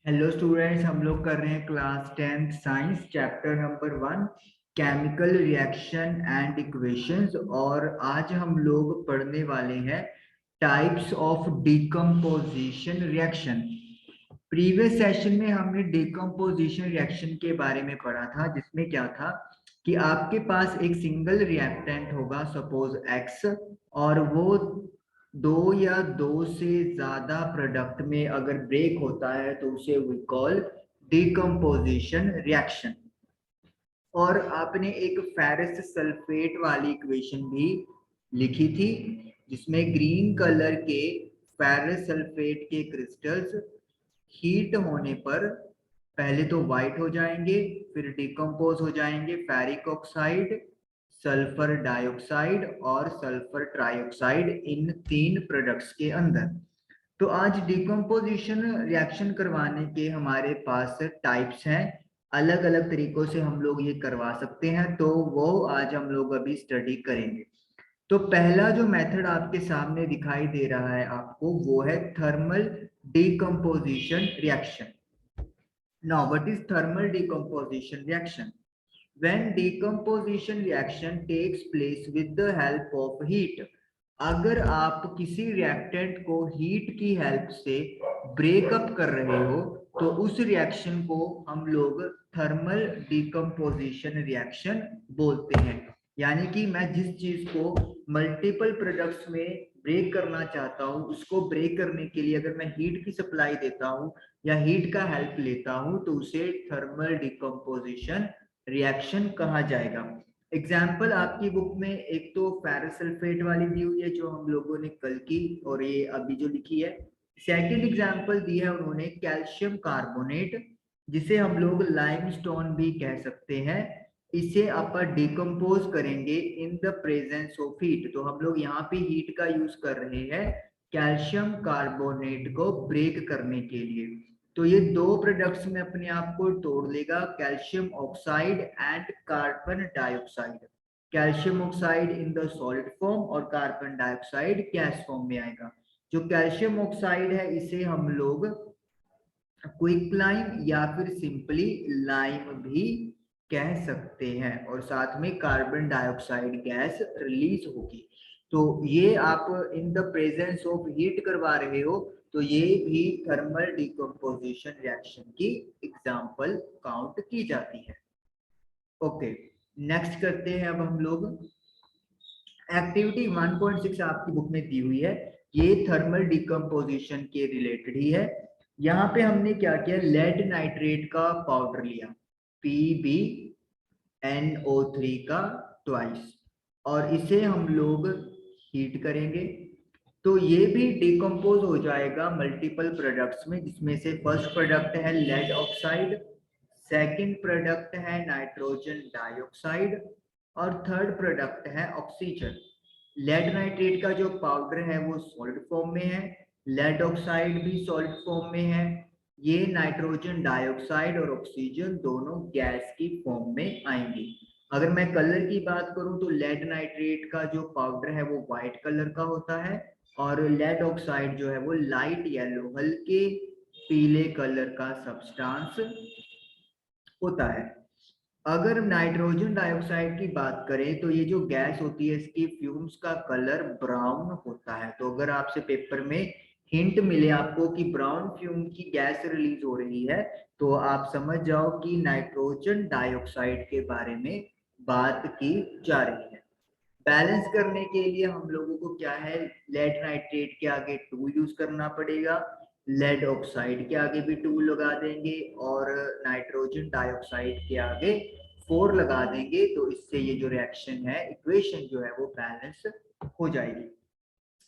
Hello students, हम लोग कर रहे हैं class 10th science chapter number 1 chemical reaction and equations. और आज हम लोग पढ़ने वाले हैं types of decomposition reaction. Previous session में हमने डिकम्पोजिशन रिएक्शन के बारे में पढ़ा था, जिसमें क्या था कि आपके पास एक सिंगल रिएक्टेंट होगा, सपोज एक्स, और वो दो या दो से ज्यादा प्रोडक्ट में अगर ब्रेक होता है तो उसे वी कॉल डिकम्पोजिशन रिएक्शन। और आपने एक फेरस सल्फेट वाली इक्वेशन भी लिखी थी, जिसमें ग्रीन कलर के फेरस सल्फेट के क्रिस्टल्स हीट होने पर पहले तो व्हाइट हो जाएंगे, फिर डिकम्पोज हो जाएंगे फेरिक ऑक्साइड, सल्फर डाइऑक्साइड और सल्फर ट्राइऑक्साइड, इन तीन प्रोडक्ट्स के अंदर। तो आज डिकम्पोजिशन रिएक्शन करवाने के हमारे पास टाइप्स हैं, अलग अलग तरीकों से हम लोग ये करवा सकते हैं, तो वो आज हम लोग अभी स्टडी करेंगे। तो पहला जो मेथड आपके सामने दिखाई दे रहा है आपको, वो है thermal decomposition reaction. Now what is thermal decomposition reaction? When decomposition reaction takes place with the help of heat, अगर आप किसी रिएक्टेंट को हीट की हेल्प से ब्रेकअप कर रहे हो तो उस रिएक्शन को हम लोग थर्मल डिकम्पोजिशन रिएक्शन बोलते हैं। यानी कि मैं जिस चीज को मल्टीपल प्रोडक्ट्स में ब्रेक करना चाहता हूँ, उसको ब्रेक करने के लिए अगर मैं हीट की सप्लाई देता हूँ या हीट का हेल्प लेता हूँ, तो उसे थर्मल डिकम्पोजिशन रिएक्शन कहा जाएगा। एग्जाम्पल आपकी बुक में एक तो फेरस सल्फेट वाली दी हुई है जो हम लोगों ने कल की, और ये अभी जो लिखी है। सेकंड एग्जाम्पल दी है उन्होंने कैल्शियम कार्बोनेट, जिसे हम लोग लाइमस्टोन भी कह सकते हैं। इसे आप डिकम्पोज करेंगे in the presence of heat, तो हम लोग यहाँ पे हीट का यूज कर रहे हैं कैल्शियम कार्बोनेट को ब्रेक करने के लिए। तो ये दो प्रोडक्ट्स में अपने आप को तोड़ लेगा, calcium oxide and carbon dioxide. Calcium oxide in the solid form और कार्बन डाइऑक्साइड गैस फॉर्म में आएगा। जो कैल्शियम ऑक्साइड है इसे हम लोग क्विक लाइम या फिर सिंपली लाइम भी कह सकते हैं, और साथ में कार्बन डाइऑक्साइड गैस रिलीज होगी। तो ये आप in the presence of heat करवा रहे हो, तो ये भी थर्मल डिकम्पोजिशन रिएक्शन की एग्जांपल काउंट की जाती है। ओके, नेक्स्ट करते हैं अब हम लोग। एक्टिविटी 1.6 आपकी बुक में दी हुई है, ये थर्मल डिकम्पोजिशन के रिलेटेड ही है। यहाँ पे हमने क्या किया, लेड नाइट्रेट का पाउडर लिया, PbNO3 का ट्वाइस, और इसे हम लोग हीट करेंगे। तो ये भी डिकम्पोज हो जाएगा मल्टीपल प्रोडक्ट्स में, जिसमें से फर्स्ट प्रोडक्ट है लेड ऑक्साइड, सेकंड प्रोडक्ट है नाइट्रोजन डाइऑक्साइड, और थर्ड प्रोडक्ट है ऑक्सीजन। लेड नाइट्रेट का जो पाउडर है वो सॉलिड फॉर्म में है, लेड ऑक्साइड भी सॉलिड फॉर्म में है, ये नाइट्रोजन डाइऑक्साइड और ऑक्सीजन दोनों गैस की फॉर्म में आएंगे। अगर मैं कलर की बात करूं तो लेड नाइट्रेट का जो पाउडर है वो व्हाइट कलर का होता है, और लेड ऑक्साइड जो है वो लाइट येलो, हल्के पीले कलर का सब्सटेंस होता है। अगर नाइट्रोजन डाइऑक्साइड की बात करें तो ये जो गैस होती है इसकी फ्यूम्स का कलर ब्राउन होता है। तो अगर आपसे पेपर में हिंट मिले आपको कि ब्राउन फ्यूम की गैस रिलीज हो रही है, तो आप समझ जाओ कि नाइट्रोजन डाइऑक्साइड के बारे में बात की जा रही है। बैलेंस करने के लिए हम लोगों को क्या है, लेड नाइट्रेट के आगे 2 यूज करना पड़ेगा, लेड ऑक्साइड के आगे भी 2 लगा देंगे, और नाइट्रोजन डाइऑक्साइड के आगे 4 लगा देंगे। तो इससे ये जो रिएक्शन है, इक्वेशन जो है वो बैलेंस हो जाएगी।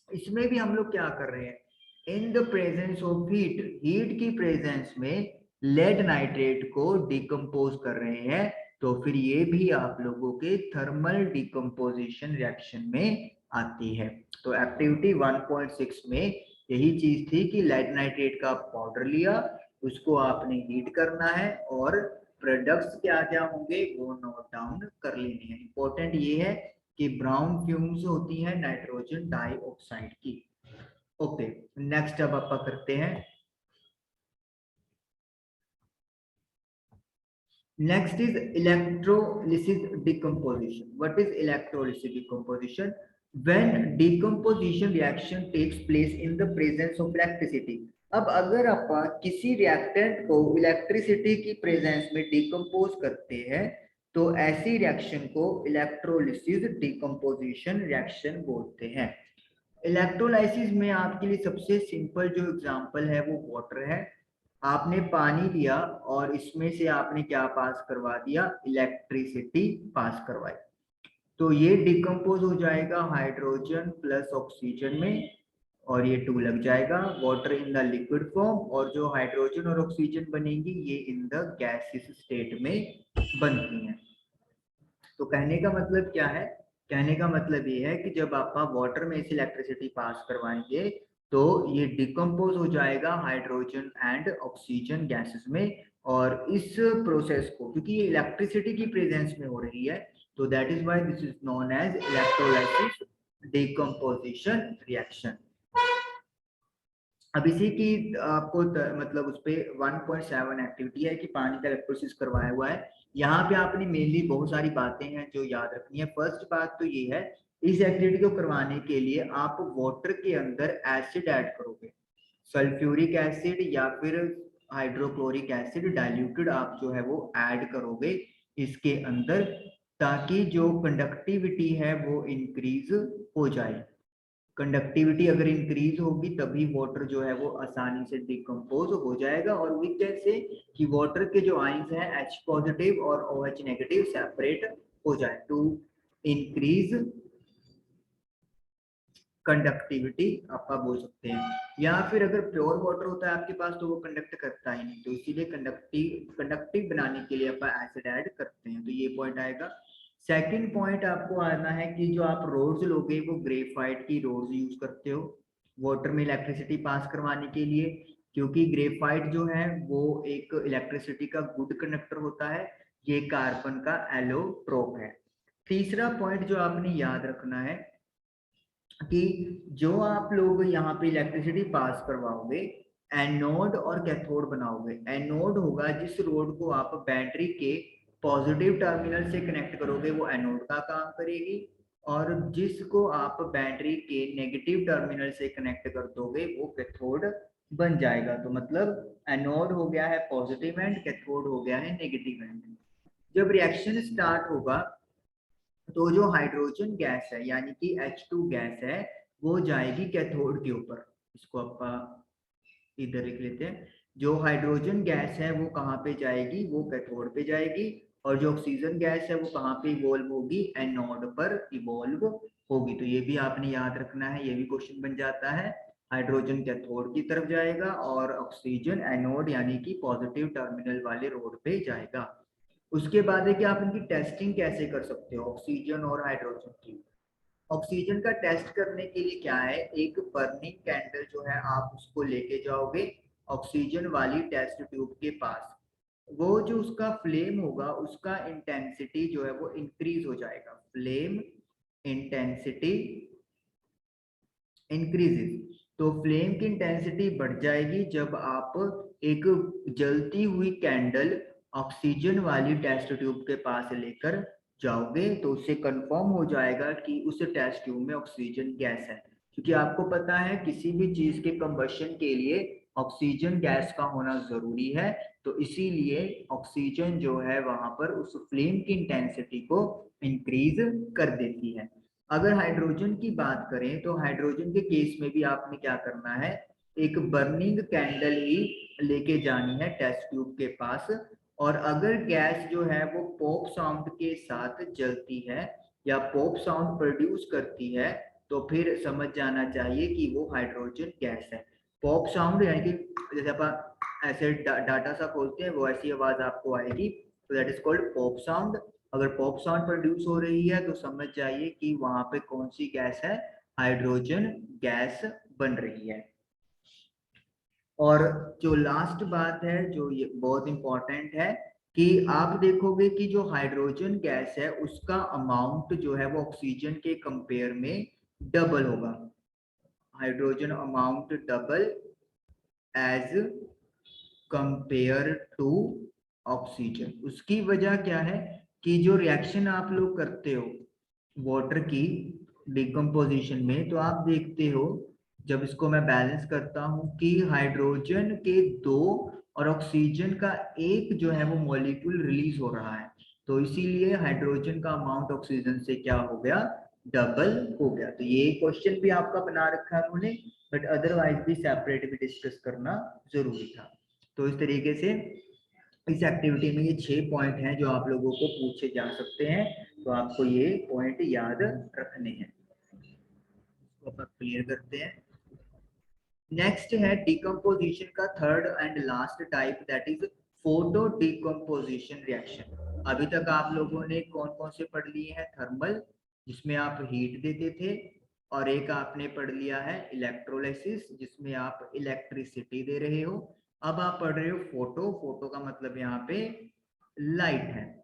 इसमें भी हम लोग क्या कर रहे हैं, in the presence of heat, heat की प्रेजेंस में लेड नाइट्रेट को डिकम्पोज कर रहे हैं। तो फिर ये भी आप लोगों के थर्मल डिकम्पोजिशन रिएक्शन में आती है। तो एक्टिविटी 1.6 में यही चीज थी कि लेड नाइट्रेट का पाउडर लिया, उसको आपने हीट करना है, और प्रोडक्ट्स क्या क्या होंगे वो नोट डाउन कर लेने हैं। इंपॉर्टेंट ये है कि ब्राउन फ्यूम्स होती हैं नाइट्रोजन डाइऑक्साइड की। ओके, नेक्स्ट अब आप करते हैं Next is electrolysis decomposition. What is electrolysis decomposition? When decomposition reaction takes place in the presence of electricity. अब अगर आप किसी रिएक्टेंट को इलेक्ट्रिसिटी की प्रेजेंस में डिकम्पोज करते हैं तो ऐसी रिएक्शन को इलेक्ट्रोलिसिस डिकम्पोजिशन रिएक्शन बोलते हैं। इलेक्ट्रोलाइसिस में आपके लिए सबसे सिंपल जो एग्जांपल है वो वाटर है। आपने पानी लिया और इसमें से आपने क्या पास करवा दिया, इलेक्ट्रिसिटी पास करवाई, तो ये डिकम्पोज हो जाएगा हाइड्रोजन प्लस ऑक्सीजन में और ये 2 लग जाएगा, water in the liquid form, और जो हाइड्रोजन और ऑक्सीजन बनेंगी ये इन द गैसियस स्टेट में बनती हैं। तो कहने का मतलब क्या है, कहने का मतलब ये है कि जब आप वाटर में इस इलेक्ट्रिसिटी पास करवाएंगे तो ये डिकम्पोज हो जाएगा हाइड्रोजन एंड ऑक्सीजन गैसेस में, और इस प्रोसेस को क्योंकि ये इलेक्ट्रिसिटी की प्रेजेंस में हो रही है तो that is why this is known as electrolysis decomposition reaction. अब इसी की आपको मतलब उस पे 1.7 एक्टिविटी है कि पानी का इलेक्ट्रोलिसिस करवाया हुआ है। यहाँ पे आपने मेनली बहुत सारी बातें हैं जो याद रखनी है। फर्स्ट बात तो ये है, इस एक्टिविटी को करवाने के लिए आप वाटर के अंदर एसिड ऐड करोगे, सल्फ्यूरिक एसिड या फिर हाइड्रोक्लोरिक एसिड डाइल्यूटेड आप जो है वो ऐड करोगे इसके अंदर, ताकि जो कंडक्टिविटी है वो इंक्रीज हो जाए। कंडक्टिविटी अगर इंक्रीज होगी तभी वाटर जो है वो आसानी से डिकम्पोज हो जाएगा, और वी कैन से कि वाटर के जो आयंस हैं H पॉजिटिव और OH नेगेटिव सेपरेट हो जाए टू इंक्रीज कंडक्टिविटी आप बोल सकते हैं। या फिर अगर प्योर वाटर होता है आपके पास तो वो कंडक्ट करता ही नहीं, तो इसीलिए कंडक्टिव बनाने के लिए आप एसिड ऐड करते हैं, तो ये पॉइंट आएगा। सेकंड पॉइंट आपको आना है कि जो आप रोड्स लोगे वो ग्रेफाइट की रोड्स यूज करते हो वाटर में इलेक्ट्रिसिटी पास करवाने के लिए, क्योंकि ग्रेफाइट जो है वो एक इलेक्ट्रिसिटी का गुड कंडक्टर होता है, ये कार्बन का एलोट्रोप है। तीसरा पॉइंट जो आपने याद रखना है कि जो आप लोग यहाँ पे इलेक्ट्रिसिटी पास करवाओगे एनोड और कैथोड बनाओगे। एनोड होगा जिस रोड को आप बैटरी के पॉजिटिव टर्मिनल से कनेक्ट करोगे वो एनोड का काम करेगी, और जिसको आप बैटरी के नेगेटिव टर्मिनल से कनेक्ट कर दोगे वो कैथोड बन जाएगा। तो मतलब एनोड हो गया है पॉजिटिव एंड, कैथोड हो गया है नेगेटिव एंड। जब रिएक्शन स्टार्ट होगा तो जो हाइड्रोजन गैस है यानी कि H2 गैस है वो जाएगी कैथोड के ऊपर। इसको आप इधर लिख लेते हैं, जो हाइड्रोजन गैस है वो कहाँ पे जाएगी, वो कैथोड पे जाएगी, और जो ऑक्सीजन गैस है वो कहाँ पे इवॉल्व होगी, एनोड पर इवॉल्व होगी। तो ये भी आपने याद रखना है, ये भी क्वेश्चन बन जाता है। हाइड्रोजन कैथोड की तरफ जाएगा और ऑक्सीजन एनोड यानी कि पॉजिटिव टर्मिनल वाले रोड पे जाएगा। उसके बाद है कि आप इनकी टेस्टिंग कैसे कर सकते हो ऑक्सीजन और हाइड्रोजन की। ऑक्सीजन का टेस्ट करने के लिए क्या है, एक बर्निंग कैंडल जो है आप उसको लेके जाओगे ऑक्सीजन वाली टेस्ट ट्यूब के पास। वो जो उसका फ्लेम होगा उसका इंटेंसिटी जो है वो इंक्रीज हो जाएगा, फ्लेम इंटेंसिटी इंक्रीजेस। तो फ्लेम की इंटेंसिटी बढ़ जाएगी जब आप एक जलती हुई कैंडल ऑक्सीजन वाली टेस्ट ट्यूब के पास लेकर जाओगे, तो उससे कंफर्म हो जाएगा कि उस टेस्ट ट्यूब में ऑक्सीजन गैस है। क्योंकि आपको पता है किसी भी चीज के कंबशन के लिए ऑक्सीजन गैस का होना जरूरी है, तो इसीलिए ऑक्सीजन जो है वहां पर उस फ्लेम की इंटेंसिटी को इंक्रीज कर देती है। अगर हाइड्रोजन की बात करें तो हाइड्रोजन के केस में भी आपने क्या करना है, एक बर्निंग कैंडल ही लेके जानी है टेस्ट ट्यूब के पास, और अगर गैस जो है वो पॉप साउंड के साथ जलती है या पॉप साउंड प्रोड्यूस करती है तो फिर समझ जाना चाहिए कि वो हाइड्रोजन गैस है। पॉप साउंड यानी कि जैसे आप ऐसे डाटा सा खोलते हैं वो ऐसी आवाज आपको आएगी, तो that is called pop sound. अगर पॉप साउंड प्रोड्यूस हो रही है तो समझ जाइए कि वहां पे कौन सी गैस है, हाइड्रोजन गैस बन रही है। और जो लास्ट बात है जो ये बहुत इंपॉर्टेंट है कि आप देखोगे कि जो हाइड्रोजन गैस है उसका अमाउंट जो है वो ऑक्सीजन के कंपेयर में डबल होगा। Hydrogen amount double as compare to oxygen. उसकी वजह क्या है कि जो रिएक्शन आप लोग करते हो वाटर की डिकम्पोजिशन में, तो आप देखते हो जब इसको मैं बैलेंस करता हूं कि हाइड्रोजन के 2 और ऑक्सीजन का 1 जो है वो मॉलिक्यूल रिलीज हो रहा है, तो इसीलिए हाइड्रोजन का अमाउंट ऑक्सीजन से क्या हो गया, डबल हो गया। तो ये क्वेश्चन भी आपका बना रखा है उन्होंने, बट अदरवाइज भी सेपरेट भी डिस्कस करना जरूरी था। तो इस तरीके से इस एक्टिविटी में ये 6 पॉइंट हैं जो आप लोगों को पूछे जा सकते हैं, तो आपको ये पॉइंट याद रखने हैं। इसको अपन क्लियर करते हैं। नेक्स्ट है डिकम्पोजिशन का third and last type, that is photo decomposition reaction. अभी तक आप लोगों ने कौन कौन से पढ़ लिए हैं, थर्मल जिसमें आप हीट देते थे, और एक आपने पढ़ लिया है इलेक्ट्रोलाइसिस जिसमें आप इलेक्ट्रिसिटी दे रहे हो। अब आप पढ़ रहे हो फोटो, फोटो का मतलब यहाँ पे लाइट है।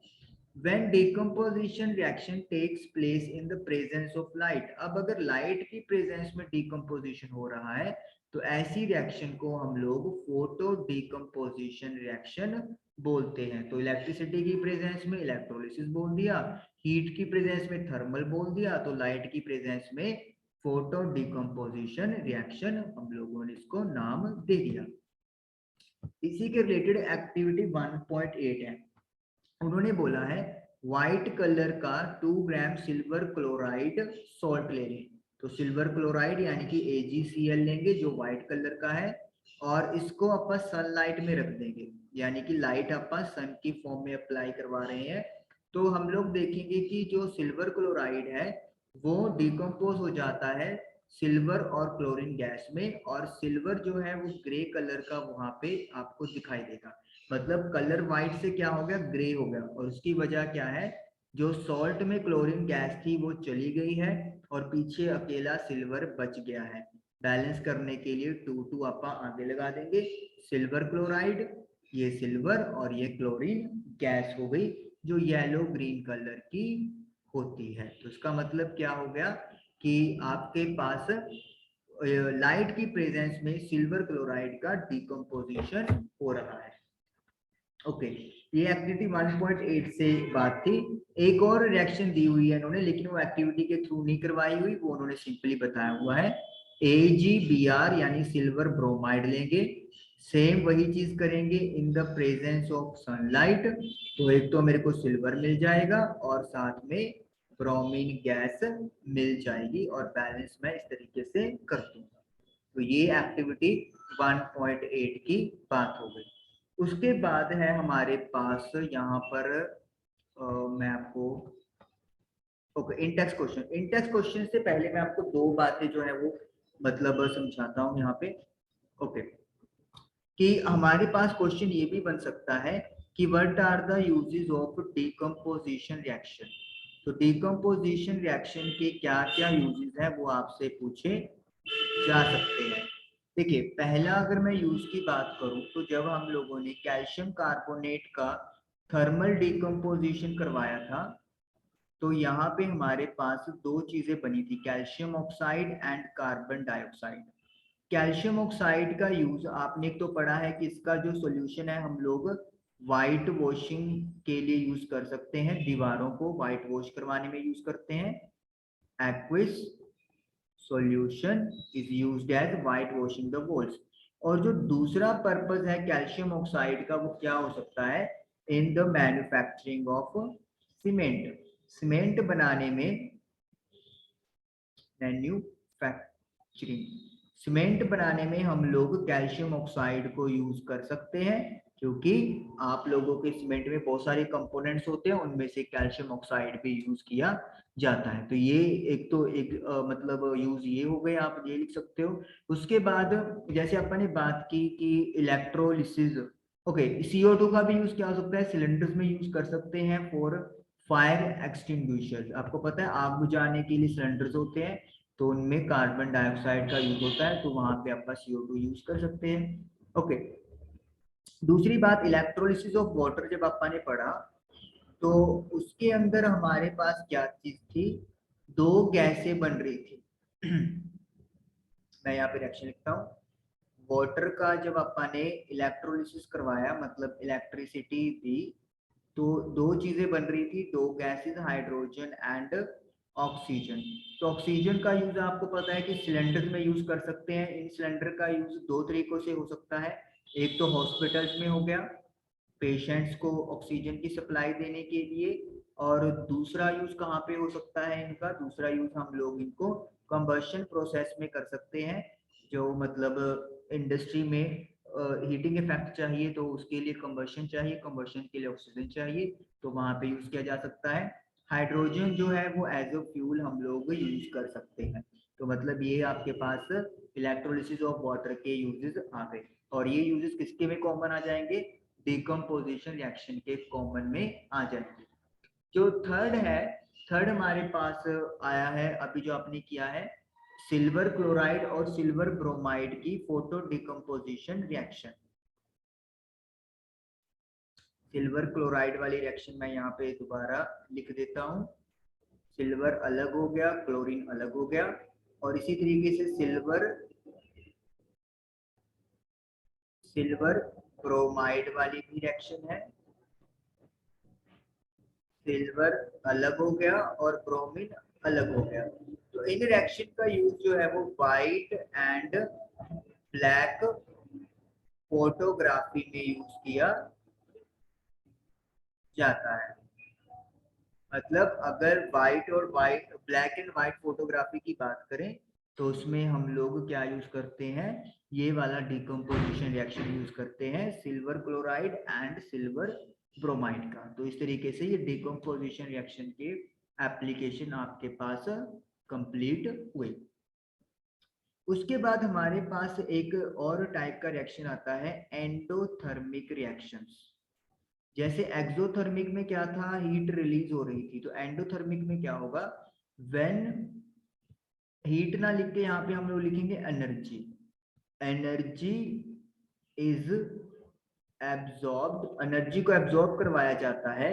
When decomposition reaction takes place in the presence of light, अब अगर लाइट की प्रेजेंस में डिकम्पोजिशन हो रहा है तो ऐसी रिएक्शन को हम लोग फोटो डिकम्पोजिशन रिएक्शन बोलते हैं। तो इलेक्ट्रिसिटी की प्रेजेंस में इलेक्ट्रोलिसिस बोल दिया, हीट की प्रेजेंस में थर्मल बोल दिया, तो लाइट की प्रेजेंस में फोटो डिकम्पोजिशन रिएक्शन हम लोगों ने इसको नाम दे दिया। इसी के रिलेटेड एक्टिविटी 1.8 है। उन्होंने बोला है व्हाइट कलर का 2 ग्राम सिल्वर क्लोराइड सॉल्ट ले लें। तो सिल्वर क्लोराइड यानी कि AgCl लेंगे जो व्हाइट कलर का है, और इसको अपन सनलाइट में रख देंगे, यानी कि लाइट अपन सन की फॉर्म में अप्लाई करवा रहे हैं। तो हम लोग देखेंगे कि जो सिल्वर क्लोराइड है वो डिकम्पोज हो जाता है सिल्वर और क्लोरीन गैस में, और सिल्वर जो है वो ग्रे कलर का वहां पे आपको दिखाई देगा। मतलब कलर व्हाइट से क्या हो गया, ग्रे हो गया, और उसकी वजह क्या है, जो सॉल्ट में क्लोरीन गैस थी वो चली गई है और पीछे अकेला सिल्वर बच गया है। बैलेंस करने के लिए 2 आप आगे लगा देंगे, सिल्वर क्लोराइड, ये सिल्वर और ये क्लोरीन गैस हो गई जो येलो ग्रीन कलर की होती है। तो इसका मतलब क्या हो गया कि आपके पास लाइट की प्रेजेंस में सिल्वर क्लोराइड का डिकम्पोजिशन हो रहा है। ओके, ये एक्टिविटी 1.8 से बात थी। एक और रिएक्शन दी हुई है इन्होंने, लेकिन वो एक्टिविटी के थ्रू नहीं करवाई हुई, वो उन्होंने सिंपली बताया हुआ है। AgBr यानी सिल्वर ब्रोमाइड लेंगे, सेम वही चीज करेंगे in the presence of sunlight. तो एक तो मेरे को सिल्वर मिल जाएगा और साथ में ब्रोमीन गैस मिल जाएगी, और बैलेंस मैं इस तरीके से कर दूंगा। तो ये एक्टिविटी 1.8 की बात हो गई। उसके बाद है हमारे पास यहाँ पर मैं आपको okay Intex question. Intex question से पहले मैं आपको 2 बातें जो है वो मतलब समझाता हूँ यहाँ पे। ओके, कि हमारे पास क्वेश्चन ये भी बन सकता है कि what are the uses of decomposition reaction. तो डिकम्पोजिशन रिएक्शन के क्या क्या यूजेस हैं वो आपसे पूछे जा सकते हैं। देखिए, पहला अगर मैं यूज की बात करूं तो जब हम लोगों ने कैल्शियम कार्बोनेट का थर्मल डिकम्पोजिशन करवाया था, तो यहाँ पे हमारे पास 2 चीजें बनी थी, calcium oxide and carbon dioxide. Calcium oxide का यूज आपने तो पढ़ा है कि इसका जो सॉल्यूशन है हम लोग व्हाइट वॉशिंग के लिए यूज कर सकते हैं, दीवारों को व्हाइट वॉश करवाने में यूज करते हैं। Aqueous solution is used as white washing the walls. और जो दूसरा पर्पस है कैल्शियम ऑक्साइड का वो क्या हो सकता है, in the manufacturing of cement. Cement बनाने में मैन्युफैक्चरिंग, सीमेंट बनाने में हम लोग कैल्शियम ऑक्साइड को यूज कर सकते हैं, क्योंकि आप लोगों के सीमेंट में बहुत सारे कंपोनेंट्स होते हैं, उनमें से कैल्शियम ऑक्साइड भी यूज किया जाता है। तो ये एक तो एक मतलब यूज ये हो गए, आप ये लिख सकते हो। उसके बाद जैसे अपन ने बात की कि इलेक्ट्रोलिसिस, ओके, CO2 का भी यूज किया हो सकता है, सिलेंडर्स में यूज कर सकते हैं फॉर फायर एक्सटिंग्विशर्स। आपको पता है आग बुझाने के लिए सिलेंडर्स होते हैं, तो उनमें कार्बन डाइऑक्साइड का यूज होता है, तो वहां पे आप CO2 यूज कर सकते हैं। ओके, दूसरी बात इलेक्ट्रोलिसिस ऑफ वाटर जब आपने ने पढ़ा तो उसके अंदर हमारे पास क्या चीज थी, 2 गैसें बन रही थी। मैं यहाँ पे रिएक्शन लिखता हूँ, वाटर का जब अपन ने इलेक्ट्रोलिसिस करवाया, मतलब इलेक्ट्रिसिटी दी, तो दो चीजें बन रही थी, दो गैसेस, हाइड्रोजन एंड ऑक्सीजन। तो ऑक्सीजन का यूज आपको पता है कि सिलेंडर में यूज कर सकते हैं। इन सिलेंडर का यूज दो तरीकों से हो सकता है, एक तो हॉस्पिटल्स में हो गया पेशेंट्स को ऑक्सीजन की सप्लाई देने के लिए, और दूसरा यूज कहाँ पे हो सकता है इनका, दूसरा यूज हम लोग इनको कंबशन प्रोसेस में कर सकते हैं। जो मतलब इंडस्ट्री में हीटिंग इफेक्ट चाहिए तो उसके लिए कंबशन चाहिए, कंबशन के लिए ऑक्सीजन चाहिए, तो वहां पे यूज किया जा सकता है। हाइड्रोजन जो है वो एज अ फ्यूल हम लोग यूज कर सकते हैं। तो मतलब ये आपके पास इलेक्ट्रोलिसिस ऑफ वाटर के यूजेस आ गए, और ये यूजेस किसके में कॉमन आ जाएंगे, डिकम्पोजिशन रिएक्शन के कॉमन में आ जाएंगे। जो थर्ड है, थर्ड हमारे पास आया है अभी जो आपने किया है, सिल्वर क्लोराइड और सिल्वर ब्रोमाइड की photo decomposition reaction. Silver chloride वाली रिएक्शन मैं यहाँ पे दोबारा लिख देता हूँ। सिल्वर अलग हो गया, क्लोरीन अलग हो गया, और इसी तरीके से सिल्वर ब्रोमाइड वाली भी रिएक्शन है। सिल्वर अलग हो गया और ब्रोमीन अलग हो गया। तो इन रिएक्शन का यूज जो है वो वाइट एंड ब्लैक फोटोग्राफी में यूज किया जाता है। मतलब अगर व्हाइट और white, black and white photography की बात करें तो उसमें हम लोग क्या यूज करते हैं, ये वाला डिकम्पोजिशन रिएक्शन यूज करते हैं, silver chloride and silver bromide का। तो इस तरीके से ये डिकम्पोजिशन रिएक्शन के एप्लीकेशन आपके पास कंप्लीट हुए। उसके बाद हमारे पास एक और टाइप का रिएक्शन आता है, एंडोथर्मिक रिएक्शंस। जैसे एक्सोथर्मिक में क्या था, हीट रिलीज हो रही थी, तो एंडोथर्मिक में क्या होगा, व्हेन हीट ना लिख के यहाँ पे हम लोग लिखेंगे energy, energy is absorbed, energy को एब्जॉर्ब करवाया जाता है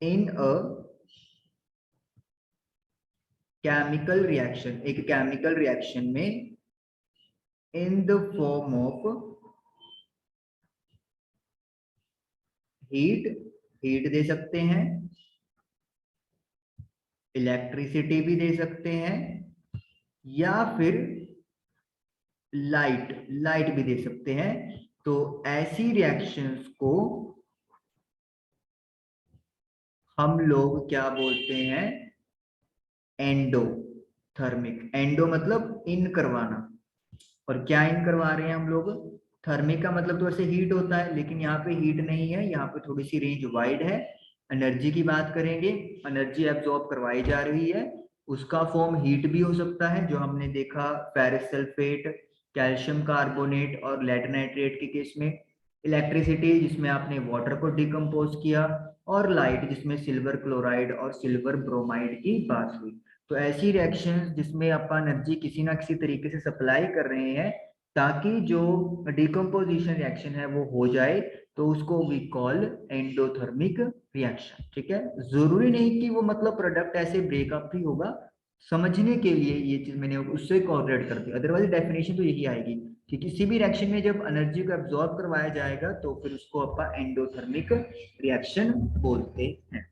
इन अ केमिकल रिएक्शन, एक केमिकल रिएक्शन में, in the form of heat, heat दे सकते हैं, इलेक्ट्रिसिटी भी दे सकते हैं, या फिर लाइट, लाइट भी दे सकते हैं। तो ऐसी रिएक्शंस को हम लोग क्या बोलते हैं, एंडोथर्मिक। एंडो मतलब इन करवाना, और क्या इन करवा रहे हैं हम लोग, थर्मिक का मतलब तो ऐसे हीट होता है, लेकिन यहाँ पे हीट नहीं है, यहाँ पे थोड़ी सी रेंज वाइड है। एनर्जी की बात करेंगे, एनर्जी एब्जॉर्ब करवाई जा रही है, उसका फॉर्म हीट भी हो सकता है, जो हमने देखा फेरस सल्फेट, कैल्शियम कार्बोनेट और लेड नाइट्रेट के केस में, इलेक्ट्रिसिटी जिसमें आपने वाटर को डिकम्पोज किया, और लाइट जिसमें सिल्वर क्लोराइड और सिल्वर ब्रोमाइड की बात हुई। तो ऐसी रिएक्शंस जिसमें अपन एनर्जी किसी ना किसी तरीके से सप्लाई कर रहे हैं ताकि जो डिकम्पोजिशन रिएक्शन है वो हो जाए, तो उसको वी कॉल एंडोथर्मिक रिएक्शन। ठीक है, जरूरी नहीं कि वो मतलब प्रोडक्ट ऐसे ब्रेकअप ही होगा, समझने के लिए ये चीज मैंने उससे कोऑर्डिनेट कर दी, अदरवाइज डेफिनेशन तो यही आएगी कि किसी भी रिएक्शन में जब एनर्जी को एब्जॉर्ब करवाया जाएगा तो फिर उसको अपन एंडोथर्मिक रिएक्शन बोलते हैं।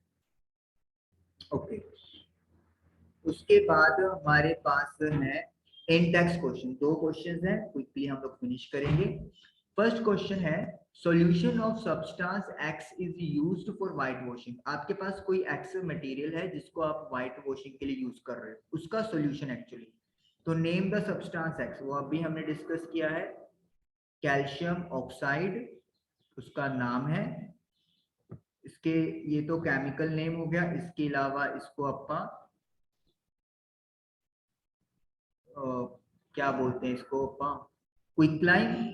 ओके, उसके बाद हमारे पास है इंडेक्स क्वेश्चन, दो क्वेश्चंस हैं, क्विकली हम लोग फिनिश करेंगे। फर्स्ट क्वेश्चन है, solution of substance x is used for white washing. आपके पास कोई एक्स मटेरियल है जिसको आप व्हाइट वॉशिंग के लिए यूज कर रहे हो, उसका सॉल्यूशन एक्चुअली, तो नेम द सब्सटेंस एक्स, वो अभी हमने डिस्कस किया है, कैल्शियम ऑक्साइड उसका नाम है। इसके ये तो केमिकल नेम हो गया, इसके अलावा इसको अपना क्या बोलते हैं, इसको क्विकलाइन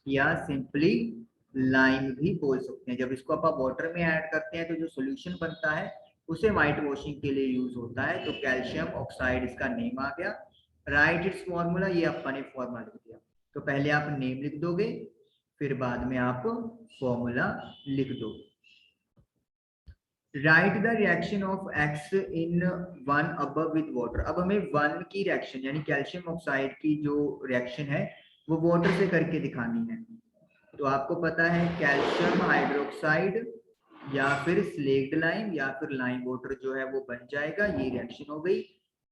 या सिंपली लाइम भी बोल सकते हैं। जब इसको आप वाटर में ऐड करते हैं तो जो सॉल्यूशन बनता है उसे व्हाइट वॉशिंग के लिए यूज होता है। तो कैल्शियम ऑक्साइड इसका नेम आ गया। राइट इट्स फॉर्मूला, ये आपने फॉर्मूला लिख दिया, तो पहले आप नेम लिख दोगे, फिर बाद में आप फॉर्मूला लिख दोगे। Right the reaction of X in 1 above with water. अब हमें 1 की रिएक्शन यानी कैल्शियम ऑक्साइड की जो रिएक्शन है वो वाटर से करके दिखानी है। तो आपको पता है कैल्शियम हाइड्रोक्साइड या फिर स्लेक्ड लाइम या फिर लाइम वाटर जो है वो बन जाएगा। ये रिएक्शन हो गई,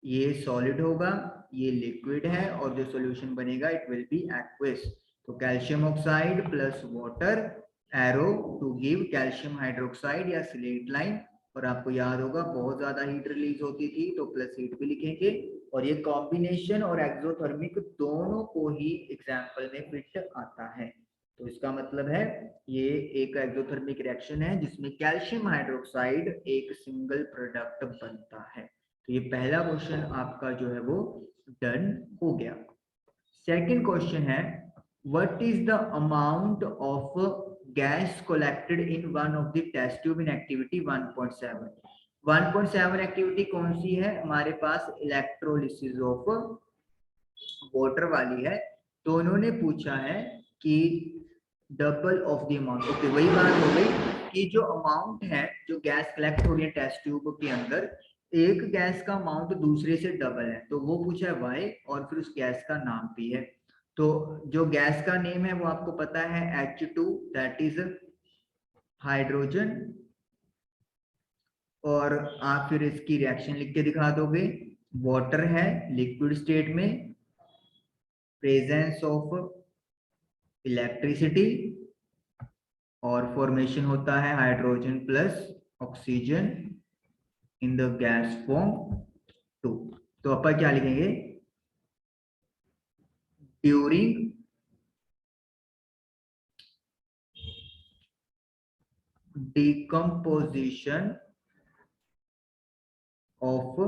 ये सॉलिड होगा, ये लिक्विड है और जो सॉल्यूशन बनेगा इट विल बी एक्वस। तो calcium oxide plus water arrow to give calcium hydroxide या स्लेक्ड लाइम। और आपको याद होगा बहुत ज्यादा हीट रिलीज होती थी तो प्लस हीट भी लिखेंगे। और ये कॉम्बिनेशन और एक्सोथर्मिक दोनों को ही एग्जाम्पल में फिट आता है। तो इसका मतलब है ये एक एक्सोथर्मिक रिएक्शन है जिसमें कैल्शियम हाइड्रोक्साइड एक सिंगल प्रोडक्ट बनता है। तो ये पहला क्वेश्चन आपका जो है वो डन हो गया। सेकंड क्वेश्चन है what is the amount of gas collected in one of the test tube in activity 1.7। 1.7 activity कौन सी है? हमारे पास इलेक्ट्रोलिसिस ऑफ वाटर वाली है। तो उन्होंने पूछा है कि double of the amount. Okay, वही बात हो गई कि जो अमाउंट है जो गैस कलेक्ट हो रही है टेस्ट ट्यूब के अंदर, एक गैस का अमाउंट दूसरे से डबल है तो वो पूछा है वाई और फिर उस गैस का नाम भी है। तो जो गैस का नेम है वो आपको पता है H2 दैट इज हाइड्रोजन। और आप फिर इसकी रिएक्शन लिख के दिखा दोगे। वाटर है लिक्विड स्टेट में, प्रेजेंस ऑफ इलेक्ट्रिसिटी और फॉर्मेशन होता है hydrogen plus oxygen in the gas form 2। तो अपन क्या लिखेंगे? During decomposition of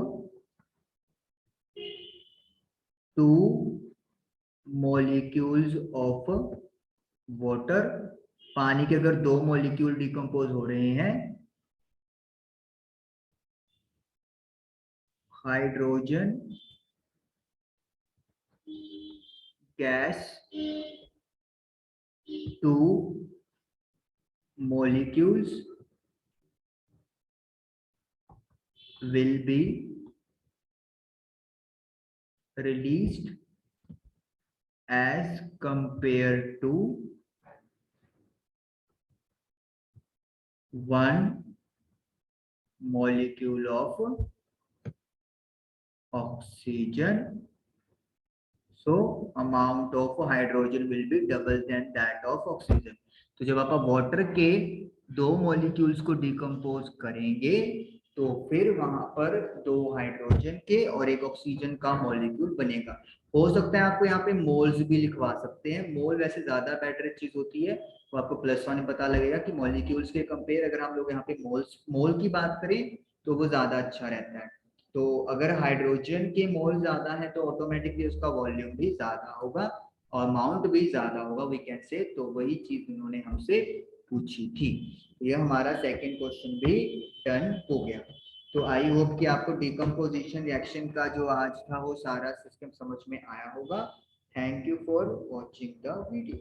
two molecules of water। पानी के अगर दो मॉलिक्यूल डिकम्पोज हो रहे हैं, hydrogen gas, two molecules will be released as compared to one molecule of oxygen, so amount of hydrogen will be double than that of oxygen। तो जब आप वाटर के दो मॉलिक्यूल्स को डिकम्पोज करेंगे तो फिर वहां पर दो हाइड्रोजन के और एक ऑक्सीजन का मॉलिक्यूल बनेगा। हो सकता है आपको यहाँ पे मोल्स भी लिखवा सकते हैं, मोल वैसे ज्यादा बेटर चीज होती है, तो आपको +1 पता लगेगा कि मॉलिक्यूल्स के कंपेयर अगर हम लोग यहाँ पे मोल की बात करें तो वो ज्यादा अच्छा रहता है। तो अगर हाइड्रोजन के मोल ज्यादा है तो ऑटोमेटिकली उसका वॉल्यूम भी ज्यादा होगा और अमाउंट भी ज्यादा होगा, वी कैन से। तो वही चीज उन्होंने हमसे पूछी थी। ये हमारा सेकंड क्वेश्चन भी डन हो गया। तो आई होप कि आपको डिकम्पोजिशन रिएक्शन का जो आज था वो सारा सिस्टम समझ में आया होगा। Thank you for watching the video.